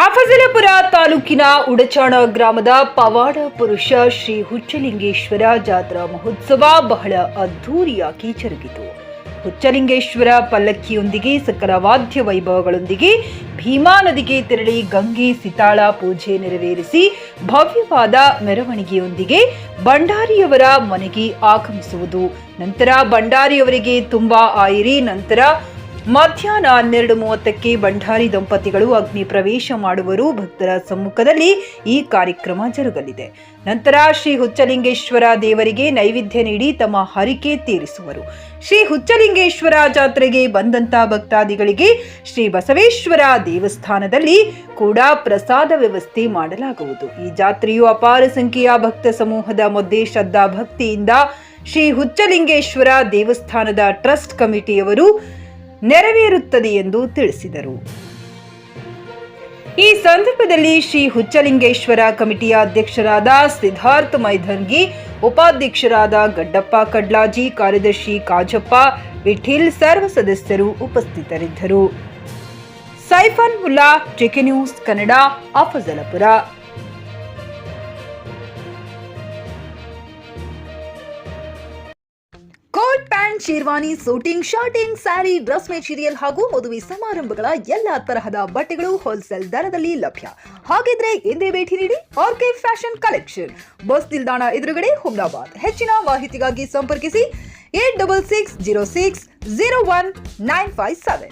ಅಫಜಲಪುರ ತಾಲೂಕಿನ ಉಡಚಾಣ ಗ್ರಾಮದ ಪವಾಡ ಪುರುಷ ಶ್ರೀ ಹುಚ್ಚಲಿಂಗೇಶ್ವರ ಜಾತ್ರಾ ಮಹೋತ್ಸವ ಬಹಳ ಅದ್ಧೂರಿಯಾಗಿ ಜರುಗಿತು. ಹುಚ್ಚಲಿಂಗೇಶ್ವರ ಪಲ್ಲಕ್ಕಿಯೊಂದಿಗೆ ಸಕಲ ವಾದ್ಯ ವೈಭವಗಳೊಂದಿಗೆ ಭೀಮಾ ನದಿಗೆ ತೆರಳಿ ಗಂಗೆ ಸಿತಾಳ ಪೂಜೆ ನೆರವೇರಿಸಿ ಭವ್ಯವಾದ ಮೆರವಣಿಗೆಯೊಂದಿಗೆ ಭಂಡಾರಿಯವರ ಮನೆಗೆ ಆಗಮಿಸುವುದು. ನಂತರ ಭಂಡಾರಿಯವರಿಗೆ ತುಂಬಾ ಆಯಿರಿ ನಂತರ ಮಧ್ಯಾಹ್ನ 12:30ಕ್ಕೆ ಭಂಡಾರಿ ದಂಪತಿಗಳು ಅಗ್ನಿ ಪ್ರವೇಶ ಮಾಡುವರು. ಭಕ್ತರ ಸಮ್ಮುಖದಲ್ಲಿ ಈ ಕಾರ್ಯಕ್ರಮ ಜರುಗಲಿದೆ. ನಂತರ ಶ್ರೀ ಹುಚ್ಚಲಿಂಗೇಶ್ವರ ದೇವರಿಗೆ ನೈವೇದ್ಯ ನೀಡಿ ತಮ್ಮ ಹರಿಕೆ ತೀರಿಸುವರು. ಶ್ರೀ ಹುಚ್ಚಲಿಂಗೇಶ್ವರ ಜಾತ್ರೆಗೆ ಬಂದಂತ ಭಕ್ತಾದಿಗಳಿಗೆ ಶ್ರೀ ಬಸವೇಶ್ವರ ದೇವಸ್ಥಾನದಲ್ಲಿ ಕೂಡ ಪ್ರಸಾದ ವ್ಯವಸ್ಥೆ ಮಾಡಲಾಗುವುದು. ಈ ಜಾತ್ರೆಯು ಅಪಾರ ಸಂಖ್ಯೆಯ ಭಕ್ತ ಸಮೂಹದ ಮಧ್ಯೆ ಶ್ರದ್ಧಾ ಭಕ್ತಿಯಿಂದ ಶ್ರೀ ಹುಚ್ಚಲಿಂಗೇಶ್ವರ ದೇವಸ್ಥಾನದ ಟ್ರಸ್ಟ್ ಕಮಿಟಿಯವರು ನೆರವೇರುತ್ತದೆ ಎಂದು ತಿಳಿಸಿದರು. ಈ ಸಂದರ್ಭದಲ್ಲಿ ಶ್ರೀ ಹುಚ್ಚಲಿಂಗೇಶ್ವರ ಕಮಿಟಿಯ ಅಧ್ಯಕ್ಷರಾದ ಸಿದ್ಧಾರ್ಥ ಮೈಧನ್ಗಿ, ಉಪಾಧ್ಯಕ್ಷರಾದ ಗಡ್ಡಪ್ಪ ಕಡ್ಲಾಜಿ, ಕಾರ್ಯದರ್ಶಿ ಕಾಜಪ್ಪ ವಿಠಿಲ್, ಸರ್ವ ಸದಸ್ಯರು ಉಪಸ್ಥಿತರಿದ್ದರು. Saifan Mulla, TK news Kannada, Afzalpur. Coat pant, sherwani, suiting, shirting, sari, dress material ಹಾಗೂ ಮದುವೆ ಸಮಾರಂಭಗಳ ಎಲ್ಲಾ ತರಹದ ಬಟ್ಟೆಗಳು ಹೋಲ್ಸೇಲ್ ದರದಲ್ಲಿ ಲಭ್ಯ. ಹಾಗಿದ್ರೆ ಎಂದೇ ಭೇಟಿ ನೀಡಿ ಆರ್ಕೆ ಫ್ಯಾಷನ್ ಕಲೆಕ್ಷನ್, ಬಸ್ ನಿಲ್ದಾಣ ಎದುರುಗಡೆ, ಹುಮ್ನಾಬಾದ್. ಹೆಚ್ಚಿನ ಮಾಹಿತಿಗಾಗಿ ಸಂಪರ್ಕಿಸಿ 8660601957.